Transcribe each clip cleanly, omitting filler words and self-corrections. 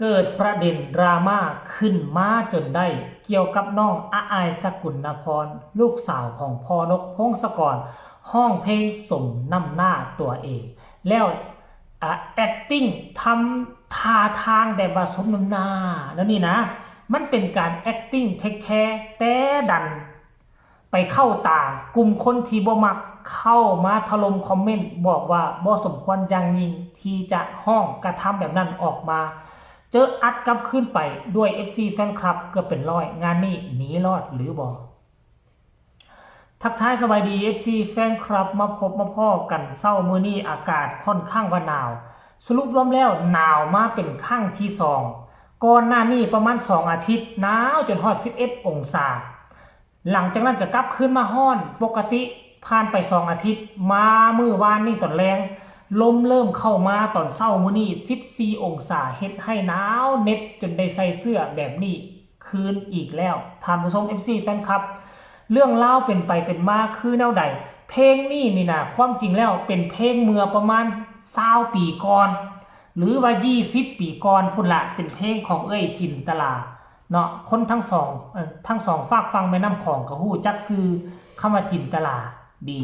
เกิดประเด็นดราม่าขึ้นมาจนได้เกี่ยวกับน้องอาอายสกุลนพรลูกสาวของพ่อนกพงศกรห้องเพลงสมน้ำหน้าตัวเองแล้วacting ทำท่าทางแบบว่าสมน้ำหน้าแล้วนี่นะมันเป็นการ acting take care แต่ดันไปเข้าตากลุ่มคนที่บ่มักเข้ามาถล่มคอมเมนต์บอกว่าบ่สมควรอย่างยิ่งที่จะห้องกระทำแบบนั้นออกมาเจออัดกลับขึ้นไปด้วย FC แฟนคลับเกือบเป็นร้อยงานนี้หนีรอดหรือบ่ทักทายสบายดี FC แฟนคลับมาพบมาพ่อกันเศร้ามื้อนี้อากาศค่อนข้างว่าหนาวสรุปรวมแล้วหนาวมาเป็นครั้งที่2ก่อนหน้านี้ประมาณ2อาทิตย์หนาวจนฮอด11องศาหลังจากนั้นก็กลับขึ้นมาฮ้อนปกติผ่านไป2อาทิตย์มามื้อวานนี้ตอนแรงลมเริ่มเข้ามาตอนเช้ามื้อนี้14องศาเฮ็ดให้หนาวเน็บจนได้ใส่เสื้อแบบนี้คืนอีกแล้วท่านผู้ชม FC แฟนคลับเรื่องเล่าเป็นไปเป็นมาคือแนวใดเพลงนี้นี่นะความจริงแล้วเป็นเพลงเมื่อประมาณ20ปีก่อนหรือว่า20ปีก่อนพุ่นละเป็นเพลงของเอ้ยจินตลาเนาะคนทั้งสองฝากฟังแม่น้ำของก็ฮู้จักชื่อคำว่าจินตลาดี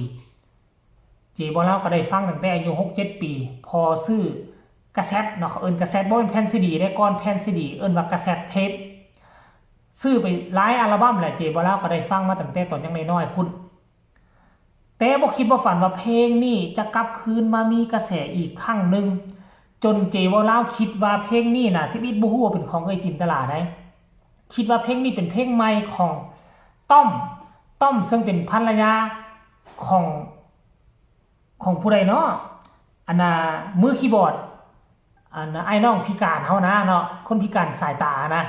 เจบ่เล่าก็ได้ฟังตั้งแต่อายุ 6-7 ปีพอซื้อกาเซ็ตเนาะเขาเอิ้นกาเซ็ตบ่เป็นแผ่นซีดีได้ก่อนแผ่นซีดีเอิ้นว่ากาเซ็ตเทปซื้อไปหลายอัลบั้มแหละเจบ่เล่าก็ได้ฟังมาตั้งแต่ตอนยังน้อยๆพุ่นแต่บ่คิดบ่ฝันว่าเพลงนี้จะกลับคืนมามีกระแสอีกครั้งหนึ่งจนเจบ่เล่าคิดว่าเพลงนี้น่ะที่บิดบ่ฮู้ว่าเป็นของเอ้ยจินตลาได้คิดว่าเพลงนี้เป็นเพลงใหม่ของต้อมซึ่งเป็นภรรยาของผู้ใดเนาะอันน่ะมือคีย์บอร์ดอันน่ะไอ้น้องพิการเฮานะเนาะคนพิการสายตานะ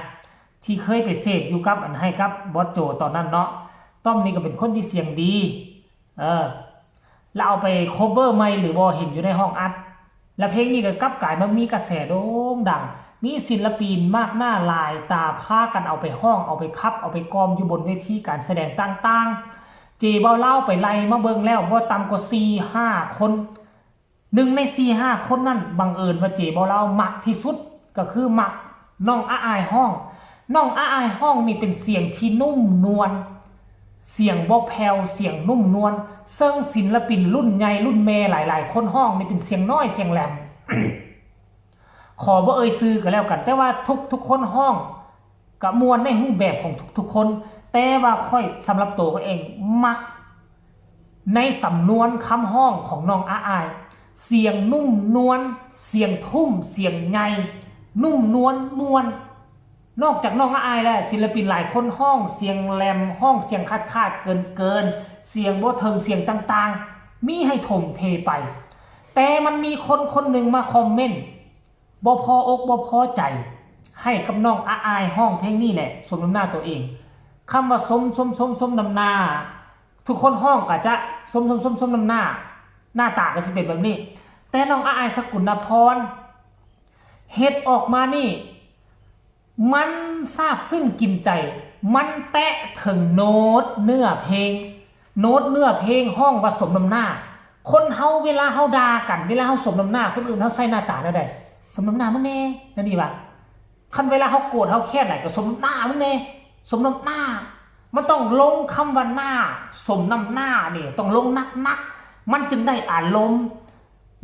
ที่เคยไปเสกอยู่กับอันให้กับบอสโจตอนนั้นเนาะต้อมนี่ก็เป็นคนที่เสียงดีแล้วเอาไปโคเวอร์ใหม่หรือบ่เห็นอยู่ในห้องอัดแล้วเพลงนี้ก็กลับกลายมามีกระแสโด่งดังมีศิลปินมากหน้าหลายตาพากันเอาไปห้องเอาไปคับเอาไปกอมอยู่บนเวทีการแสดงต่างๆเจเบ้าเล่าไปไล่มาเบิ่งแล้วบ่ต่ำกว่า 4-5 คน1ใน 4-5 คนนั้นบังเอิญว่าเจเบ้าเล่ามักที่สุดก็คือมักน้องอาอายห้องน้องอาอายห้องนี่เป็นเสียงที่นุ่มนวลเสียงบ่แผ่วเสียงนุ่มนวลซึ่งศิลปินรุ่นใหญ่รุ่นแม่หลายๆคนห้องนี่เป็นเสียงน้อยเสียงแหลม ขอบ่เอ่ยชื่อก็แล้วกันแต่ว่าทุกคนห้องก็มวลในรูปแบบของทุกคนแต่ว่าค่อยสำหรับตัวเขาเองมักในสำนวนคำห้องของน้องอาอายเสียงนุ่มนวลเสียงทุ่มเสียงไงนุ่มนวลมวลนอกจากน้องอาอายแล้วศิลปินหลายคนห้องเสียงแหลมห้องเสียงคาดเกินเสียงบ่เทิงเสียงต่างๆมีให้ถมเทไปแต่มันมีคนหนึ่งมาคอมเมนต์บ่พออกบ่พอใจให้กับน้องอาอายห้องเพลงนี้แหละสมน้ำหน้าตัวเองคำว่าสมน้ำหน้าทุกคนห้องก็จะสมน้ำหน้าหน้าตาก็สิเป็นแบบนี้แต่น้องอาอายสกุลนพรเฮ็ดออกมานี่มันซาบซึ้งกินใจมันแตะถึงโน้ตเนื้อเพลงห้องว่าสมน้ำหน้าคนเฮาเวลาเฮาด่ากันเวลาเฮาสมน้ำหน้าคนอื่นเฮาใส่หน้าตาได้สมน้ำหน้ามึงแน่นั่นดีป่ะคันเวลาเฮาโกรธเฮาแค้นไหนก็สมน้ำหน้ามึงแน่สมน้ำหน้ามันต้องลงคำว่าหน้าสมน้ำหน้าเนี่ยต้องลงนักมันจึงได้อารมณ์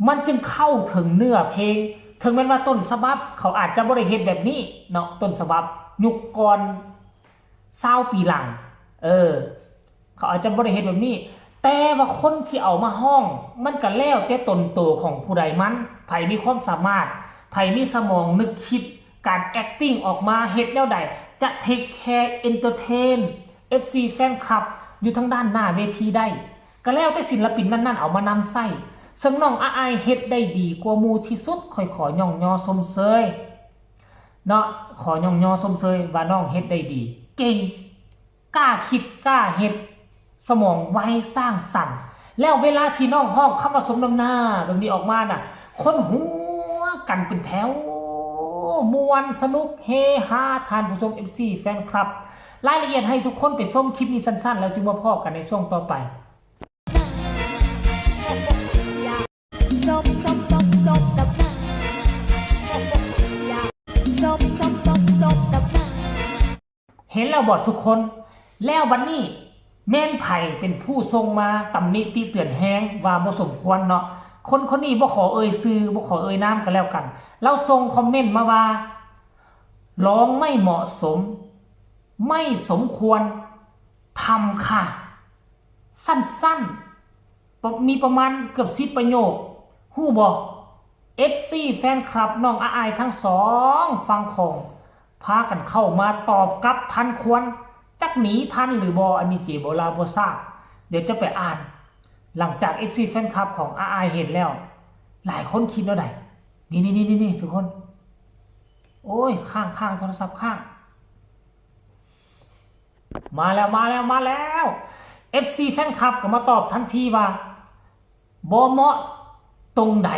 มันจึงเข้าถึงเนื้อเพลงถึงแม้ว่าต้นฉบับเขาอาจจะบ่ได้เฮ็ดแบบนี้เนาะต้นฉบับยุคก่อน20ปีหลังเขาอาจจะบ่ได้เฮ็ดแบบนี้แต่ว่าคนที่เอามาห้องมันก็แล้วแต่ตนโตของผู้ใดมันไผมีความสามารถไผมีสมองนึกคิดการ acting ออกมาเฮ็ดแนวใดจะ take care entertain FC แฟนคลับอยู่ทางด้านหน้าเวทีได้ก็แล้วแต่ศิลปินนั้นๆเอามานำใส่ซึ่งน้องอาอายเฮ็ดได้ดีกว่าหมู่ที่สุดขอย่องยอชมเชยเนาะขอย่องยอชมเชยว่าน้องเฮ็ดได้ดีเก่งกล้าคิดกล้าเฮ็ดสมองไวสร้างสรรค์แล้วเวลาที่น้องห้องคำว่าสมน้ำหน้าแบบนี้ออกมาน่ะคนหัวกันเป็นแถวมวนสนุกเฮฮาทานผู้ชม FC แฟนคลับรายละเอียดให้ทุกคนไปชมคลิปนี้สั้นๆแล้วจึงมาพบกันในช่วงต่อไปซบ เห็นแล้วบอดทุกคนแล้วบัดนี้แม่นไผ่เป็นผู้ทรงมาตำหนิติเตือนแฮงว่าบ่สมควรเนาะคนนี้บ่ขอเอ่ยชื่อบ่ขอเอ่ยนามกันแล้วกันเราส่งคอมเมนต์มาว่าร้องไม่เหมาะสมไม่สมควรทำค่ะสั้นๆมีประมาณเกือบ10ประโยคฮู้บ่ FC แฟนคลับน้องอายทั้งสองฟังของพากันเข้ามาตอบกลับทันควรจักหนีทันหรือบ่อันนี้เจบ่ลาบ่ทราบเดี๋ยวจะไปอ่านหลังจาก FC แฟนคลับของอายเห็นแล้วหลายคนคิดว่าไดนี่ทุกคนโอ้ยข้างโทรศัพท์ข้างมาแล้ว FC แฟนคลับก็มาตอบทันทีว่าบ่เหมาะตรงไหน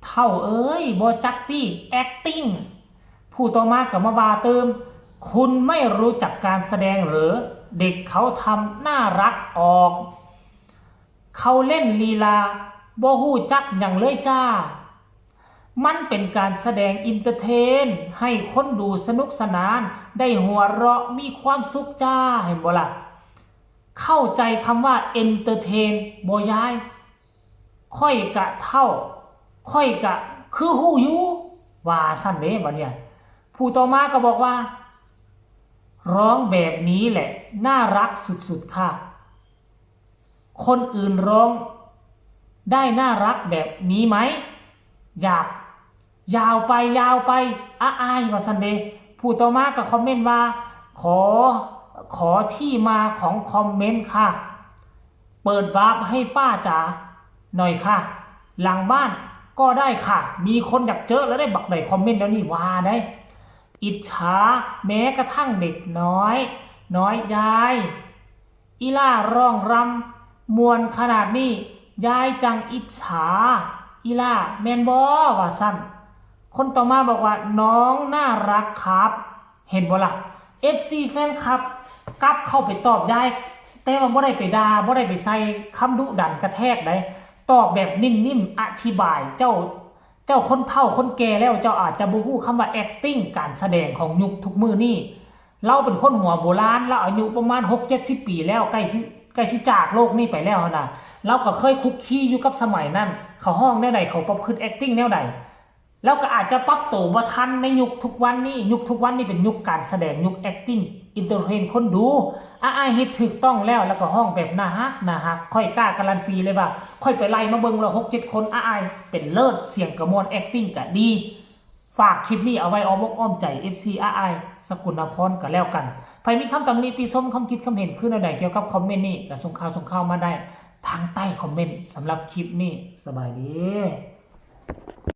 เท่าเอ้ยบ่จักตี้ acting ผู้ต่อมาก็มาว่าเติมคุณไม่รู้จักการแสดงหรือเด็กเขาทำน่ารักออกเขาเล่นลีลาบ่ฮู้จักอย่างเลยจ้ามันเป็นการแสดงอินเตอร์เทนให้คนดูสนุกสนานได้หัวเราะมีความสุขจ้าเห็นบ่ล่ะเข้าใจคำว่าเอนเตอร์เทนบ่ยายค่อยกะเท่าค่อยกะคือฮู้อยู่ว่าซั่นเด้บัดเนี่ยผู้ต่อมาก็บอกว่าร้องแบบนี้แหละน่ารักสุดๆค่ะคนอื่นร้องได้น่ารักแบบนี้ไหมอยากยาวไปอายว่าซันเดย์ผู้ต่อมาก็คอมเมนต์ว่าขอที่มาของคอมเมนต์ค่ะเปิดวาร์ปให้ป้าจ๋าหน่อยค่ะหลังบ้านก็ได้ค่ะมีคนอยากเจอแล้วได้บักใดคอมเมนต์แล้วนี่ว่าได้อิจฉาแม้กระทั่งเด็กน้อยยายอีล่าร้องรำมวนขนาดนี้ยายจังอิจฉาอีล่าแมนบอว่าสั้นคนต่อมาบอกว่าน้องน่ารักครับเห็นบ่ล่ะ FC แฟนคลับกลับเข้าไปตอบยายแต่ว่าบ่ได้ไปด่าบ่ได้ไปใส่คำดุดันกระแทกได้ตอบแบบนิ่มๆอธิบายเจ้าคนเฒ่าคนแก่แล้วเจ้าอาจจะบ่ฮู้คำว่า acting การแสดงของยุคทุกมื้อนี้เราเป็นคนหัวโบราณเราอายุประมาณ 6-70 ปีแล้วใกล้สิจากโลกนี้ไปแล้วนะเราก็เคยคุกคีอยู่กับสมัยนั้นเขาห้องแนวใดเขาประพฤติ acting แนวใดแล้วก็อาจจะปรับตัวบ่ทันในยุคทุกวันนี้เป็นยุคการแสดงยุค acting อินเตอร์เทนคนดูอ้ายเฮ็ดถูกต้องแล้วก็ห้องแบบน่าฮักค่อยกล้าการันตีเลยว่าค่อยไปไล่มาเบิ่งแล้ว 6-7 คนอ้ายเป็นเลิศเสียงกระมวล acting ก็ดีฝากคลิปนี้เอาไว้อ้อมอกอ้อมใจ FC อ้ายสกุลนพรก็แล้วกันใครมีคำตำหนิติชมคำคิดคำเห็นขึ้นอะไรเกี่ยวกับคอมเมนต์นี้ก็ส่งข่าวมาได้ทางใต้คอมเมนต์สำหรับคลิปนี้สบายดี